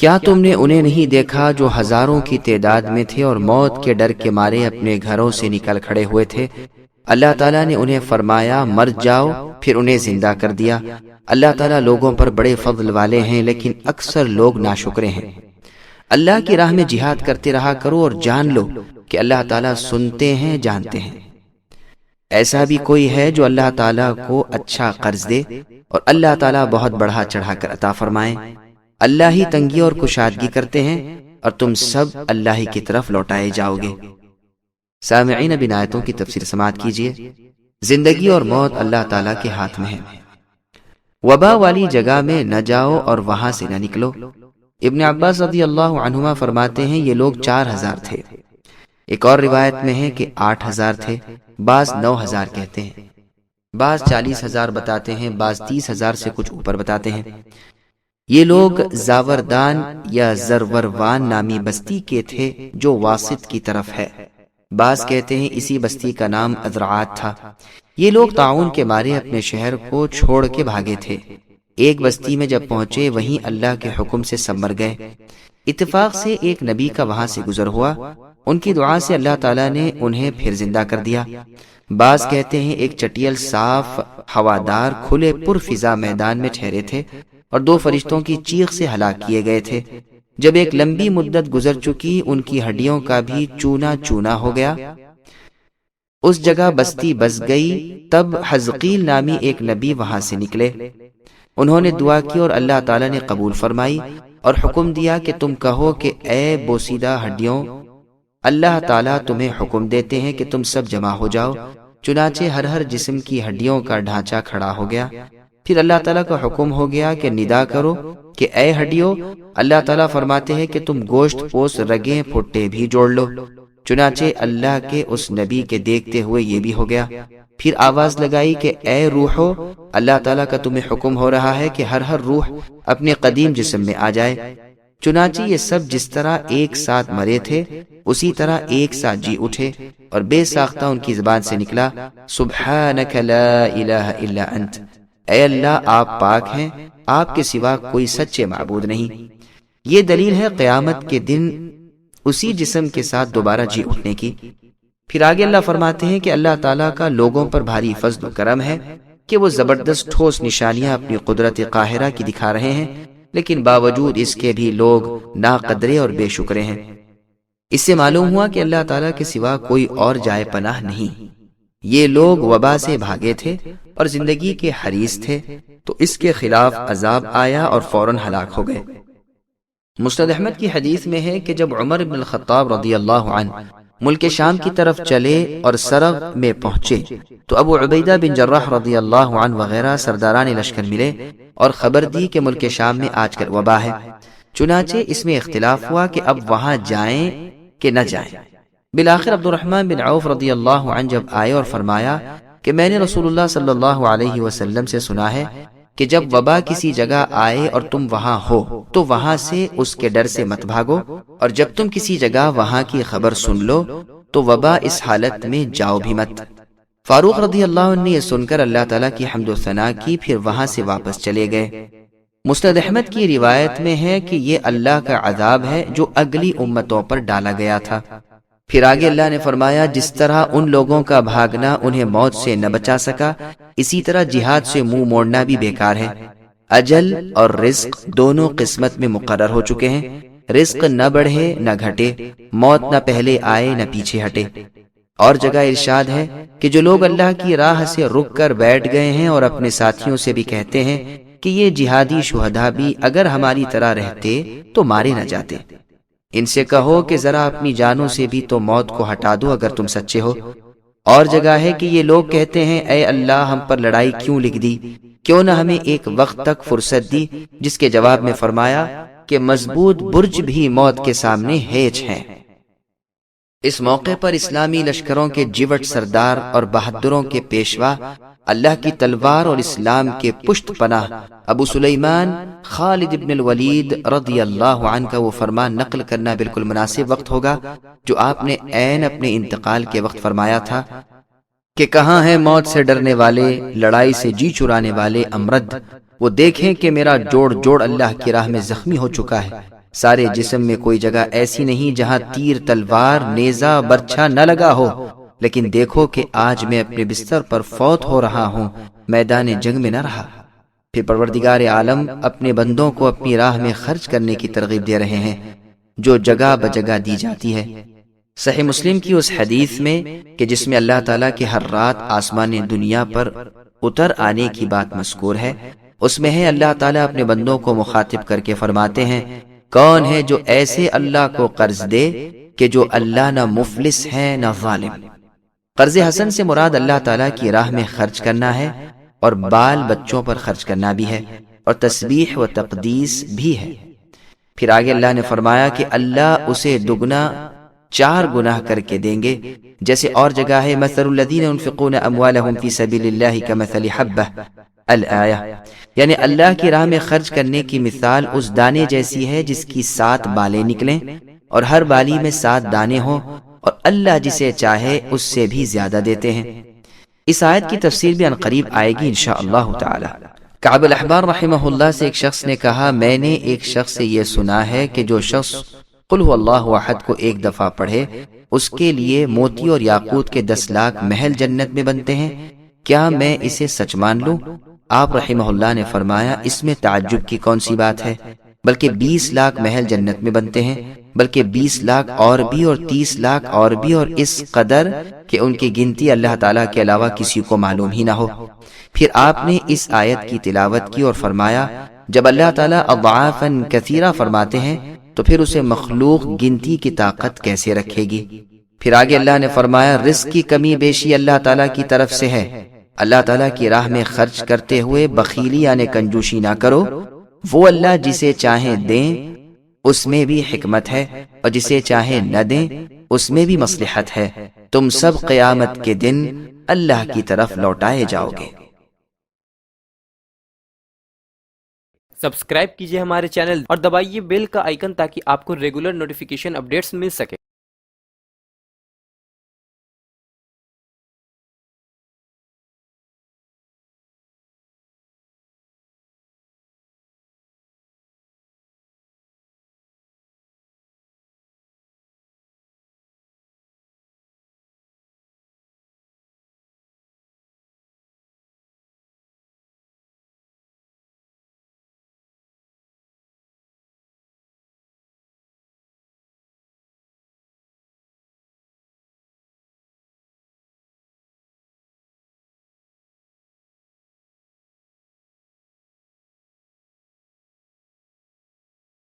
کیا تم نے انہیں نہیں دیکھا جو ہزاروں کی تعداد میں تھے اور موت کے ڈر کے مارے اپنے گھروں سے نکل کھڑے ہوئے تھے؟ اللہ تعالیٰ نے انہیں فرمایا مر جاؤ، پھر انہیں زندہ کر دیا۔ اللہ تعالیٰ لوگوں پر بڑے فضل والے ہیں، لیکن اکثر لوگ ناشکرے ہیں۔ اللہ کی راہ میں جہاد کرتے رہا کرو اور جان لو کہ اللہ تعالیٰ سنتے ہیں، جانتے ہیں۔ ایسا بھی کوئی ہے جو اللہ تعالیٰ کو اچھا قرض دے اور اللہ تعالیٰ بہت بڑھا چڑھا کر عطا فرمائے؟ اللہ ہی تنگی اور کشادگی کرتے ہیں اور تم سب اللہ ہی کی طرف لوٹائے جاؤ گے۔ سامعین، اب ان آیتوں کی تفسیر سماعت کیجیے۔ زندگی اور موت اللہ تعالیٰ کے ہاتھ میں ہے۔ وبا والی جگہ میں نہ جاؤ اور وہاں سے نہ نکلو۔ ابن عباس رضی اللہ عنہما فرماتے ہیں یہ لوگ 4000 تھے۔ ایک اور روایت میں ہے کہ 8000 تھے، بعض 9000 کہتے ہیں، بعض 40000 بتاتے ہیں، بعض 30000 سے کچھ اوپر بتاتے ہیں۔ یہ لوگ زاوردان یا زروروان نامی بستی کے تھے جو واسط کی طرف ہے۔ بعض کہتے ہیں اسی بستی کا نام ازرعات تھا۔ یہ لوگ طاعون کے مارے اپنے شہر کو چھوڑ کے بھاگے تھے۔ ایک بستی میں جب پہنچے وہیں اللہ کے حکم سے سب مر گئے۔ اتفاق سے ایک نبی کا وہاں سے گزر ہوا، ان کی دعا سے اللہ تعالیٰ نے انہیں پھر زندہ کر دیا۔ بعض کہتے ہیں ایک چٹیل صاف ہوادار کھلے پرفضا میدان میں ٹھہرے تھے اور 2 فرشتوں کی چیخ سے ہلاک کیے گئے تھے۔ جب ایک لمبی مدت گزر چکی، ان کی ہڈیوں کا بھی چونا چونا ہو گیا، اس جگہ بستی بس گئی۔ تب حزقیل نامی ایک نبی وہاں سے نکلے، انہوں نے دعا کی اور اللہ تعالیٰ نے قبول فرمائی اور حکم دیا کہ تم کہو کہ اے بوسیدہ ہڈیوں، اللہ تعالیٰ تمہیں حکم دیتے ہیں کہ تم سب جمع ہو جاؤ۔ چنانچہ ہر جسم کی ہڈیوں کا ڈھانچہ کھڑا ہو گیا۔ پھر اللہ تعالیٰ کا حکم ہو گیا کہ ندا کرو کہ اے ہڈیوں، اللہ تعالیٰ فرماتے ہیں کہ تم گوشت پوست رگیں پھٹے بھی جوڑ لو۔ چنانچہ اللہ کے اس نبی کے دیکھتے ہوئے یہ بھی ہو گیا۔ پھر آواز لگائی کہ اے روحو، اللہ تعالیٰ کا تمہیں حکم ہو رہا ہے کہ ہر روح اپنے قدیم جسم میں آ جائے۔ چنانچہ یہ سب جس طرح ایک ساتھ مرے تھے اسی طرح ایک ساتھ جی اٹھے اور بے ساختہ ان کی زبان سے نکلا سبحانک لا الہ الا انت، اے اللہ آپ پاک ہیں، آپ کے سوا کوئی سچے معبود نہیں۔ یہ دلیل ہے قیامت کے دن اسی جسم کے ساتھ دوبارہ جی اٹھنے کی۔ پھر آگے اللہ فرماتے ہیں کہ اللہ تعالیٰ کا لوگوں پر بھاری فضل و کرم ہے کہ وہ زبردست ٹھوس نشانیاں اپنی قدرت قاہرہ کی دکھا رہے ہیں، لیکن باوجود اس کے بھی لوگ ناقدرے اور بے شکرے ہیں۔ اس سے معلوم ہوا کہ اللہ تعالیٰ کے سوا کوئی اور جائے پناہ نہیں۔ یہ لوگ وبا سے بھاگے تھے اور زندگی کے حریص تھے، تو اس کے خلاف عذاب آیا اور فوراً ہلاک ہو گئے۔ مسند احمد کی حدیث میں ہے کہ جب عمر بن الخطاب رضی اللہ عنہ ملک شام کی طرف چلے اور سرغ میں پہنچے تو ابو عبیدہ بن جراح رضی اللہ عنہ وغیرہ سرداران لشکر ملے اور خبر دی کہ ملک شام میں آج کل وبا ہے۔ چنانچہ اس میں اختلاف ہوا کہ اب وہاں جائیں کہ نہ جائیں۔ بالآخر عبد الرحمن بن عوف رضی اللہ عنہ جب آئے اور فرمایا کہ میں نے رسول اللہ صلی اللہ علیہ وسلم سے سنا ہے کہ جب وبا کسی جگہ آئے اور تم وہاں ہو تو وہاں سے اس کے ڈر سے مت بھاگو، اور جب تم کسی جگہ وہاں کی خبر سن لو تو وبا اس حالت میں جاؤ بھی مت۔ فاروق رضی اللہ عنہ نے یہ سن کر اللہ تعالیٰ کی حمد و ثنا کی، پھر وہاں سے واپس چلے گئے۔ مسند احمد کی روایت میں ہے کہ یہ اللہ کا عذاب ہے جو اگلی امتوں پر ڈالا گیا تھا۔ پھر آگے اللہ نے فرمایا جس طرح ان لوگوں کا بھاگنا انہیں موت سے نہ بچا سکا، اسی طرح جہاد سے منہ موڑنا بھی بیکار ہے۔ اجل اور رزق دونوں قسمت میں مقرر ہو چکے ہیں، رزق نہ بڑھے نہ گھٹے، موت نہ پہلے آئے نہ پیچھے ہٹے۔ اور جگہ ارشاد ہے کہ جو لوگ اللہ کی راہ سے رک کر بیٹھ گئے ہیں اور اپنے ساتھیوں سے بھی کہتے ہیں کہ یہ جہادی شہداء بھی اگر ہماری طرح رہتے تو مارے نہ جاتے، ان سے کہو کہ ذرا اپنی جانوں سے بھی تو موت کو ہٹا دو اگر تم سچے ہو۔ اور جگہ ہے کہ یہ لوگ کہتے ہیں اے اللہ ہم پر لڑائی کیوں لکھ دی، کیوں نہ ہمیں ایک وقت تک فرصت دی، جس کے جواب میں فرمایا کہ مضبوط برج بھی موت کے سامنے ہیچ ہیں۔ اس موقع پر اسلامی لشکروں کے جیوٹ سردار اور بہادروں کے پیشوا، اللہ کی تلوار اور اسلام کے پشت پناہ ابو سلیمان خالد ابن الولید رضی اللہ عنہ کا وہ فرمان نقل کرنا بالکل مناسب وقت ہوگا جو آپ نے عین اپنے انتقال کے وقت فرمایا تھا کہ کہاں ہیں موت سے ڈرنے والے، لڑائی سے جی چرانے والے امرد، وہ دیکھیں کہ میرا جوڑ جوڑ اللہ کی راہ میں زخمی ہو چکا ہے، سارے جسم میں کوئی جگہ ایسی نہیں جہاں تیر، تلوار، نیزہ، برچھا نہ لگا ہو، لیکن دیکھو کہ آج میں اپنے بستر پر فوت ہو رہا ہوں، میدان جنگ میں نہ رہا۔ پھر پروردگار عالم اپنے بندوں کو اپنی راہ میں خرچ کرنے کی ترغیب دے رہے ہیں جو جگہ بجگہ دی جاتی ہے۔ صحیح مسلم کی اس حدیث میں کہ جس میں اللہ تعالیٰ کے ہر رات آسمان دنیا پر اتر آنے کی بات مذکور ہے، اس میں ہے اللہ تعالیٰ اپنے بندوں کو مخاطب کر کے فرماتے ہیں، کون ہے جو ایسے اللہ کو قرض دے کہ جو اللہ نہ مفلس ہے نہ ظالم۔ قرض حسن سے مراد اللہ تعالیٰ کی راہ میں خرچ کرنا ہے، اور بال بچوں پر خرچ کرنا بھی ہے، اور تسبیح و تقدیس بھی ہے۔ پھر آگے اللہ نے فرمایا کہ اللہ اسے دگنا 4 گناہ کر کے دیں گے، جیسے اور جگہ ہے مثل الذین ينفقون اموالهم فی سبیل اللہ کمثل حبہ الآیہ، یعنی اللہ کی راہ میں خرچ کرنے کی مثال اس دانے جیسی ہے جس کی 7 بالیں نکلیں اور ہر بالی میں 7 دانے ہوں، اور اللہ جسے چاہے اس سے بھی زیادہ دیتے ہیں۔ اس آیت کی تفسیر بھی عنقریب آئے گی انشاءاللہ تعالی۔ کعب الاحبار رحمہ اللہ سے ایک شخص نے کہا، میں نے ایک شخص سے یہ سنا ہے کہ جو شخص قل هو اللہ احد کو ایک دفعہ پڑھے اس کے لیے موتی اور یاقوت کے 10 لاکھ محل جنت میں بنتے ہیں، کیا میں اسے سچ مان لوں؟ آپ رحمہ اللہ نے فرمایا، اس میں تعجب کی کون سی بات ہے، بلکہ 20 لاکھ محل جنت میں بنتے ہیں، بلکہ 20 لاکھ اور بھی اور 30 لاکھ اور بھی، اور اس قدر کہ ان کی گنتی اللہ تعالیٰ کے علاوہ کسی کو معلوم ہی نہ ہو۔ پھر آپ نے اس آیت کی تلاوت کی اور فرمایا، جب اللہ تعالیٰ اضعافا کثیرہ فرماتے ہیں تو پھر اسے مخلوق گنتی کی طاقت کیسے رکھے گی؟ پھر آگے اللہ نے فرمایا، رزق کی کمی بیشی اللہ تعالیٰ کی طرف سے ہے، اللہ تعالیٰ کی راہ میں خرچ کرتے ہوئے بخیلی یعنی کنجوشی نہ کرو، وہ اللہ جسے چاہیں دیں اس میں بھی حکمت ہے، اور جسے چاہیں نہ دیں اس میں بھی مصلحت ہے، تم سب قیامت کے دن اللہ کی طرف لوٹائے جاؤ گے۔ سبسکرائب کیجئے ہمارے چینل اور دبائیے بیل کا آئیکن تاکہ آپ کو ریگولر نوٹیفیکیشن اپڈیٹس مل سکے۔